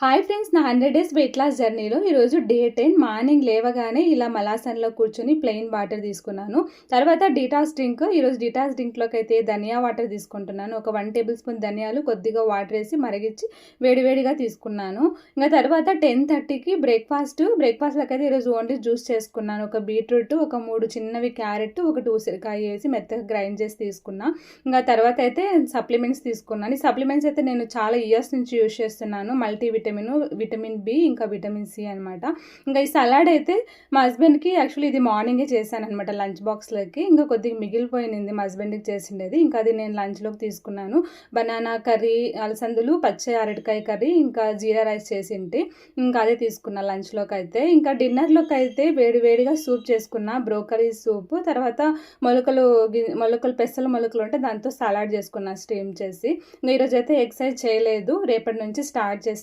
Hi friends, నా 100 days weight loss జర్నీలో ఈరోజు డే 10 మార్నింగ్ లేవగానే ఇలా మలాసన్లో కూర్చొని ప్లెయిన్ వాటర్ తీసుకున్నాను. తర్వాత డీటాక్స్ డ్రింక్, ఈరోజు డీటాక్స్ డ్రింక్లోకి అయితే ధనియా వాటర్ తీసుకుంటున్నాను. ఒక 1 టేబుల్ స్పూన్ ధనియాలు, కొద్దిగా వాటర్ వేసి మరిగించి వేడివేడిగా తీసుకున్నాను. ఇంకా తర్వాత 10:30కి బ్రేక్ఫాస్ట్లోకి అయితే ఈరోజు ఓన్లీ జ్యూస్ చేసుకున్నాను. ఒక బీట్రూట్, ఒక 3 చిన్నవి క్యారెట్, ఒకటి ఉసిరికాయ వేసి మెత్తగా గ్రైండ్ చేసి తీసుకున్నా. ఇంకా తర్వాత అయితే సప్లిమెంట్స్ తీసుకున్నాను. ఈ సప్లిమెంట్స్ అయితే నేను చాలా ఇయర్స్ నుంచి యూజ్ చేస్తున్నాను. విటమిన్ బి, ఇంకా విటమిన్ సి అనమాట. ఇంకా ఈ సలాడ్ అయితే మా హస్బెండ్కి యాక్చువల్లీ ఇది మార్నింగే చేశాను అనమాట లంచ్ బాక్స్లోకి. ఇంకా కొద్దిగా మిగిలిపోయింది మా హస్బెండ్కి చేసిండేది. ఇంకా అది నేను లంచ్లోకి తీసుకున్నాను. బనానా కర్రీ, అలసందులు, పచ్చి అరటికాయ కర్రీ, ఇంకా జీరా రైస్ చేసింటి. ఇంకా అదే తీసుకున్నా లంచ్లోకి అయితే. ఇంకా డిన్నర్లోకి అయితే వేడివేడిగా సూప్ చేసుకున్నా, బ్రోకలీ సూప్. తర్వాత పెసల మొలకలు ఉంటే దాంతో సలాడ్ చేసుకున్నా స్టీమ్ చేసి. ఇంకా ఈరోజు అయితే ఎక్సర్సైజ్ చేయలేదు, రేపటి నుంచి స్టార్ట్ చేస్తాను.